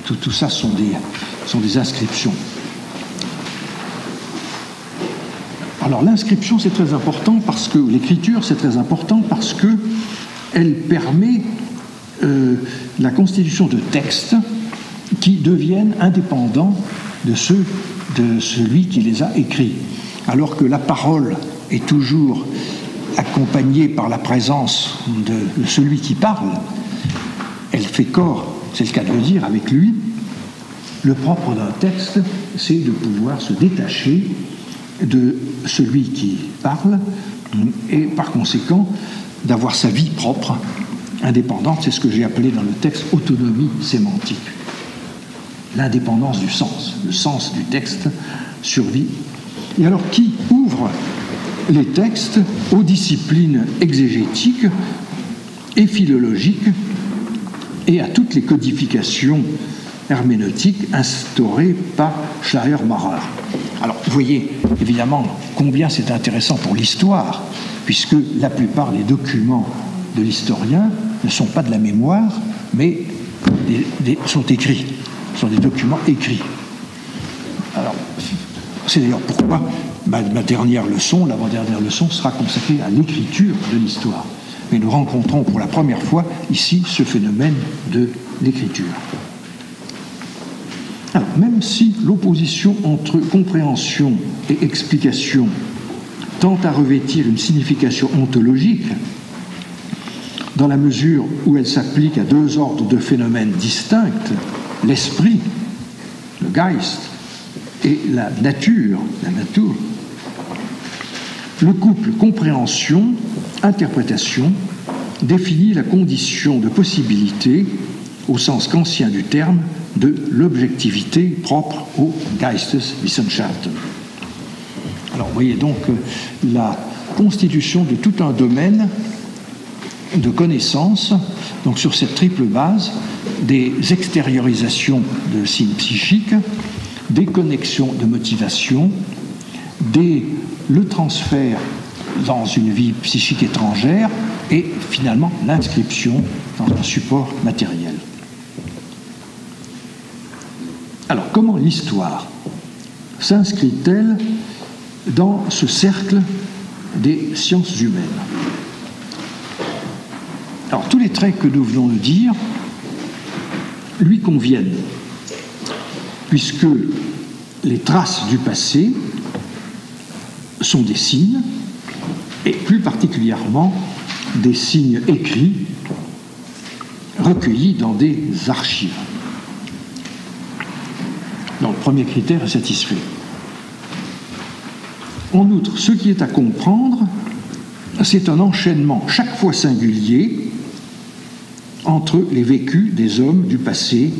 tout ça sont des inscriptions. Alors l'inscription c'est très important parce que l'écriture c'est très important parce que elle permet la constitution de textes qui deviennent indépendants de celui qui les a écrits. Alors que la parole est toujours accompagnée par la présence de celui qui parle, elle fait corps, c'est le cas de le dire, avec lui. Le propre d'un texte, c'est de pouvoir se détacher de celui qui parle et par conséquent d'avoir sa vie propre, indépendante. C'est ce que j'ai appelé dans le texte autonomie sémantique. L'indépendance du sens, le sens du texte survit. Et alors qui ouvre les textes aux disciplines exégétiques et philologiques et à toutes les codifications herméneutiques instaurées par Schleiermacher. Alors, vous voyez évidemment combien c'est intéressant pour l'histoire, puisque la plupart des documents de l'historien ne sont pas de la mémoire, mais sont écrits, sont des documents écrits. Alors, c'est d'ailleurs pourquoi ma dernière leçon, l'avant-dernière leçon, sera consacrée à l'écriture de l'histoire. Mais nous rencontrons pour la première fois ici ce phénomène de l'écriture. Alors, même si l'opposition entre compréhension et explication tend à revêtir une signification ontologique, dans la mesure où elle s'applique à deux ordres de phénomènes distincts, l'esprit, le Geist, et la nature, le couple compréhension-interprétation définit la condition de possibilité, au sens kantien du terme, de l'objectivité propre au Geisteswissenschaften. Alors, vous voyez donc la constitution de tout un domaine de connaissances, donc sur cette triple base, des extériorisations de signes psychiques, des connexions de motivation, le transfert dans une vie psychique étrangère et finalement l'inscription dans un support matériel. Alors, comment l'histoire s'inscrit-elle dans ce cercle des sciences humaines? Alors, tous les traits que nous venons de dire lui conviennent, puisque les traces du passé sont des signes, et plus particulièrement des signes écrits recueillis dans des archives. Donc, le premier critère est satisfait. En outre, ce qui est à comprendre, c'est un enchaînement chaque fois singulier entre les vécus des hommes du passé,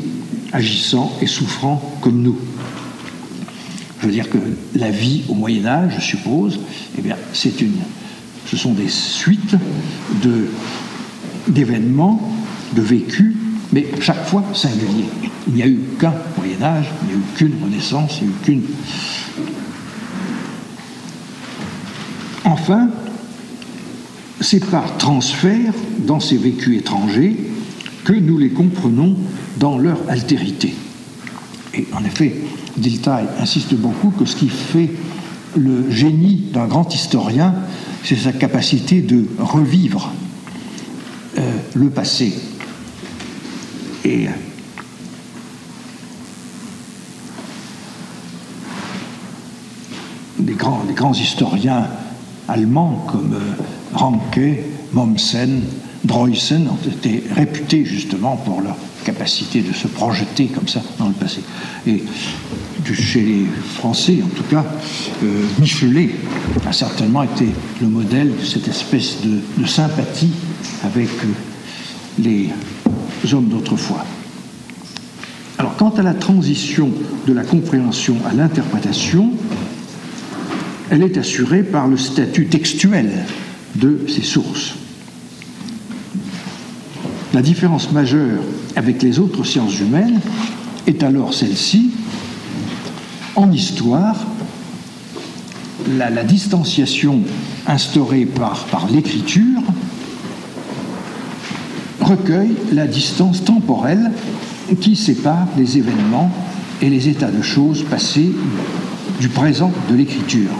agissant et souffrant comme nous. Je veux dire que la vie au Moyen-Âge, je suppose, eh bien, ce sont des suites d'événements, de vécus, mais chaque fois singuliers. Il n'y a eu qu'un Moyen-Âge, il n'y a eu qu'une Renaissance, il n'y a eu qu'une. Enfin, c'est par transfert dans ces vécus étrangers que nous les comprenons dans leur altérité. Et en effet, Dilthey insiste beaucoup que ce qui fait le génie d'un grand historien, c'est sa capacité de revivre le passé. Et des grands historiens allemands comme Ranke, Mommsen, Droysen ont été réputés justement pour leur capacité de se projeter comme ça dans le passé. Et chez les Français, en tout cas, Michelet a certainement été le modèle de cette espèce de sympathie avec les hommes d'autrefois. Alors, quant à la transition de la compréhension à l'interprétation, elle est assurée par le statut textuel de ces sources. La différence majeure avec les autres sciences humaines est alors celle-ci. En histoire, la distanciation instaurée par l'écriture recueille la distance temporelle qui sépare les événements et les états de choses passés du présent de l'écriture.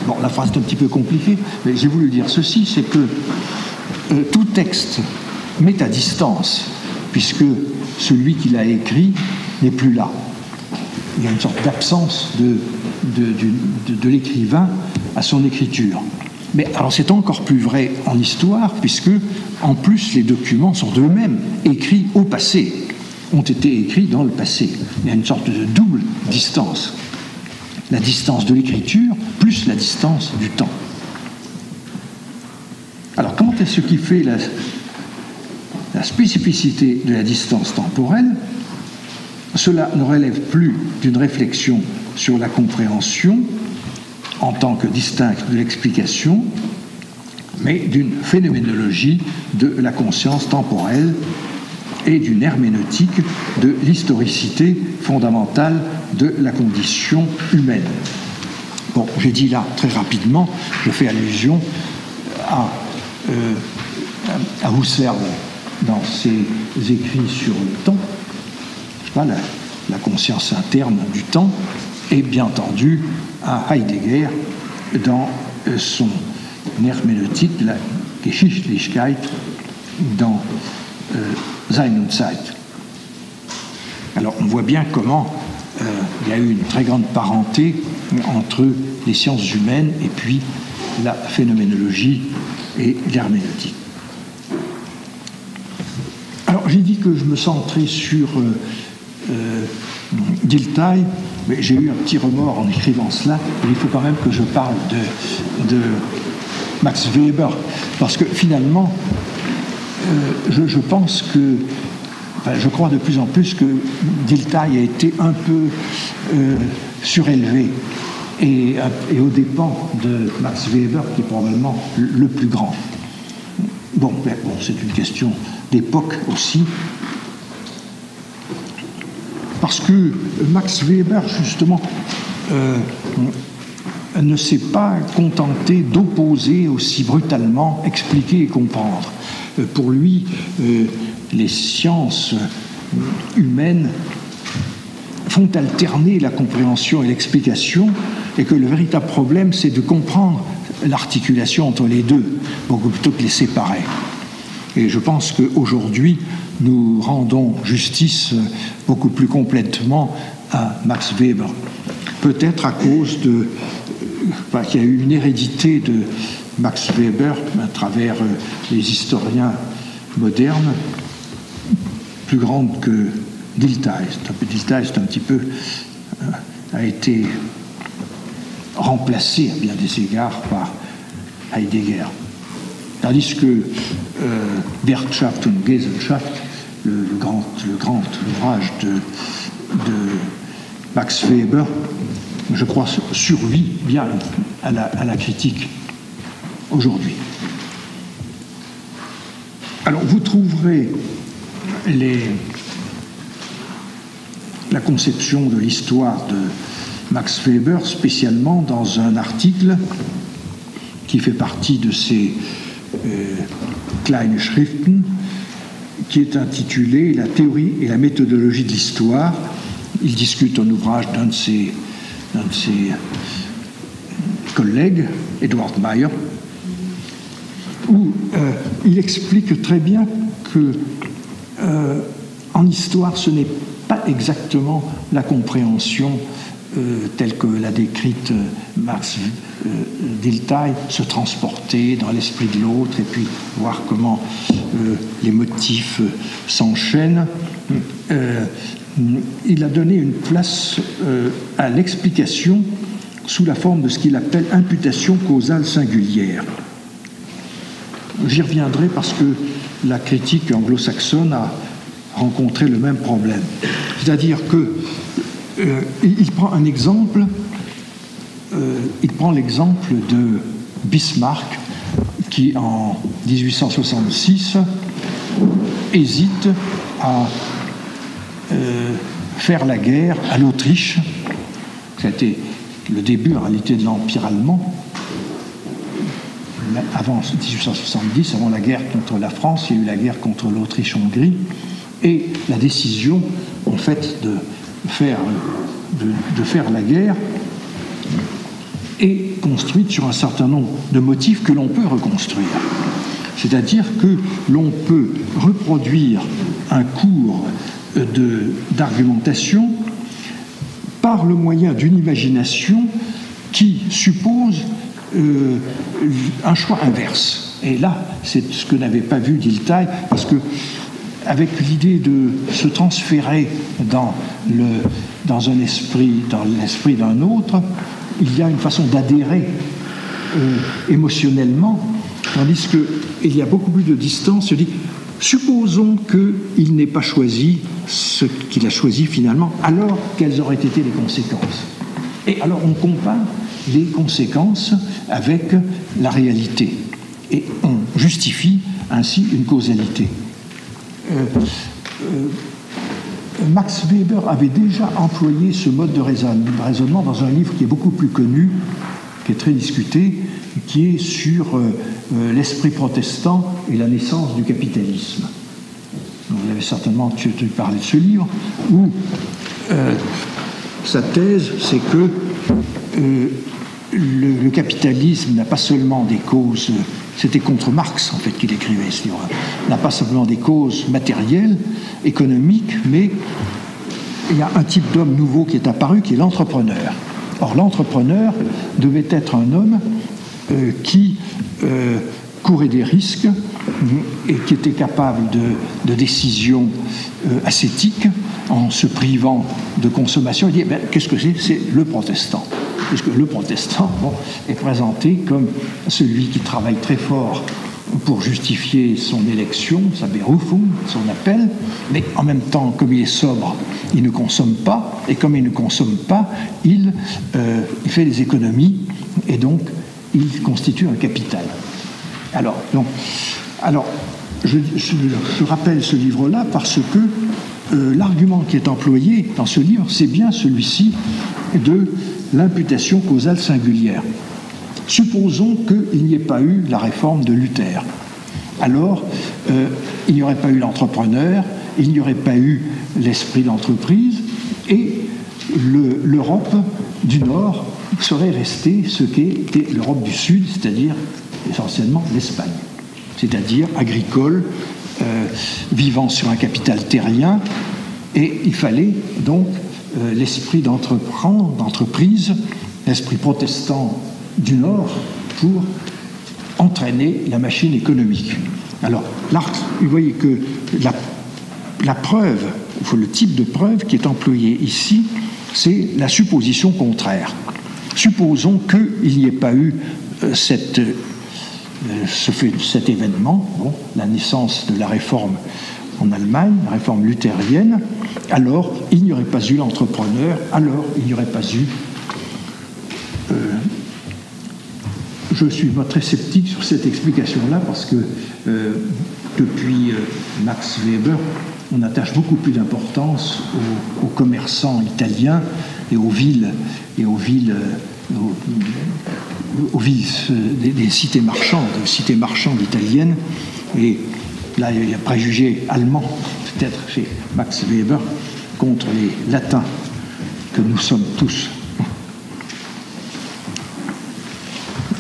Bon, la phrase est un petit peu compliquée, mais j'ai voulu dire ceci, c'est que tout texte met à distance, puisque celui qui l'a écrit n'est plus là. Il y a une sorte d'absence de l'écrivain à son écriture. Mais alors c'est encore plus vrai en histoire, puisque en plus les documents sont eux-mêmes écrits au passé, ont été écrits dans le passé. Il y a une sorte de double distance. La distance de l'écriture plus la distance du temps. Alors, quant à ce qui fait la spécificité de la distance temporelle, cela ne relève plus d'une réflexion sur la compréhension en tant que distincte de l'explication, mais d'une phénoménologie de la conscience temporelle et d'une herméneutique de l'historicité fondamentale de la condition humaine. Bon, j'ai dit là très rapidement, je fais allusion à Husserl dans ses écrits sur le temps, je sais pas, la conscience interne du temps, et bien entendu à Heidegger dans son herméneutique, la Geschichtlichkeit, dans Sein und Zeit. Alors on voit bien comment il y a eu une très grande parenté entre les sciences humaines et puis la phénoménologie et l'herméneutique. Alors j'ai dit que je me centrais sur Dilthey, mais j'ai eu un petit remords en écrivant cela, mais il faut quand même que je parle de Max Weber, parce que finalement, je pense que, je crois de plus en plus que Dilthey a été un peu surélevé et aux dépens de Max Weber, qui est probablement le plus grand. Bon, c'est une question d'époque aussi, parce que Max Weber, justement, ne s'est pas contenté d'opposer aussi brutalement, expliquer et comprendre. Pour lui, les sciences humaines font alterner la compréhension et l'explication, et que le véritable problème, c'est de comprendre l'articulation entre les deux, beaucoup plutôt que les séparer. Et je pense qu'aujourd'hui, nous rendons justice beaucoup plus complètement à Max Weber. Peut-être à cause qu'il y a eu une hérédité de Max Weber à travers les historiens modernes, plus grande que Dilthey. Dilthey, c'est un petit peu a été remplacé à bien des égards par Heidegger. Tandis que Wirtschaft und Gesellschaft, le grand ouvrage de Max Weber, je crois, survit bien à la critique aujourd'hui. Alors, vous trouverez la conception de l'histoire de Max Weber spécialement dans un article qui fait partie de ces Kleine Schriften, qui est intitulé « La théorie et la méthodologie de l'histoire ». Il discute un ouvrage d'un de ses collègues, Edward Meyer, où il explique très bien que en histoire, ce n'est pas exactement la compréhension telle que l'a décrite Max Dilthey, se transporter dans l'esprit de l'autre et puis voir comment les motifs s'enchaînent. Il a donné une place à l'explication sous la forme de ce qu'il appelle imputation causale singulière. J'y reviendrai parce que la critique anglo-saxonne a rencontré le même problème. C'est-à-dire que il prend un exemple, il prend l'exemple de Bismarck qui, en 1866, hésite à faire la guerre à l'Autriche. C'était le début, en réalité, de l'Empire allemand. Avant 1870, avant la guerre contre la France, il y a eu la guerre contre l'Autriche-Hongrie, et la décision, en fait, de faire la guerre est construite sur un certain nombre de motifs que l'on peut reconstruire. C'est-à-dire que l'on peut reproduire un cours d'argumentation par le moyen d'une imagination qui suppose un choix inverse. Et là, c'est ce que n'avait pas vu Dilthey, parce que avec l'idée de se transférer dans l'esprit d'un autre, il y a une façon d'adhérer émotionnellement, tandis qu'il y a beaucoup plus de distance. Je dis, supposons qu'il n'ait pas choisi ce qu'il a choisi finalement, alors quelles auraient été les conséquences? Et alors on compare les conséquences avec la réalité, et on justifie ainsi une causalité. Max Weber avait déjà employé ce mode de raisonnement dans un livre qui est beaucoup plus connu, qui est très discuté, qui est sur l'esprit protestant et la naissance du capitalisme. Vous avez certainement entendu parler de ce livre, où sa thèse, c'est que le capitalisme n'a pas seulement des causes, c'était contre Marx en fait qu'il écrivait ce livre, n'a pas simplement des causes matérielles, économiques, mais il y a un type d'homme nouveau qui est apparu, qui est l'entrepreneur. Or, l'entrepreneur devait être un homme qui courait des risques et qui était capable de décisions ascétiques en se privant de consommation. Il dit, qu'est-ce que c'est? C'est le protestant. Puisque le protestant est présenté comme celui qui travaille très fort pour justifier son élection, sa Berufung, son appel, mais en même temps, comme il est sobre, il ne consomme pas, et comme il ne consomme pas, il fait des économies, et donc il constitue un capital. Alors je rappelle ce livre-là parce que l'argument qui est employé dans ce livre, c'est bien celui-ci de l'imputation causale singulière. Supposons qu'il n'y ait pas eu la réforme de Luther. Alors, il n'y aurait pas eu l'entrepreneur, il n'y aurait pas eu l'esprit d'entreprise, et l'Europe du Nord serait restée ce qu'était l'Europe du Sud, c'est-à-dire essentiellement l'Espagne, c'est-à-dire agricole, vivant sur un capital terrien, et il fallait donc l'esprit d'entreprise, l'esprit protestant du Nord pour entraîner la machine économique. Alors, vous voyez que la preuve, le type de preuve qui est employé ici, c'est la supposition contraire. Supposons qu'il n'y ait pas eu cet événement, la naissance de la réforme en Allemagne, la réforme luthérienne, alors il n'y aurait pas eu l'entrepreneur, alors il n'y aurait pas eu... je suis très sceptique sur cette explication-là parce que depuis Max Weber, on attache beaucoup plus d'importance aux commerçants italiens et aux villes des cités marchandes italiennes. Et là, il y a un préjugé allemand, peut-être chez Max Weber, contre les latins que nous sommes tous.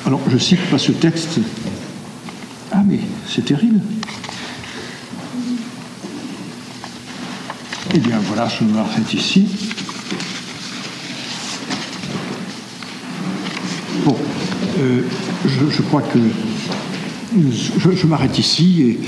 Alors, je ne cite pas ce texte. Ah, mais c'est terrible. Eh bien, voilà, je m'arrête ici. Bon, je crois que je m'arrête ici et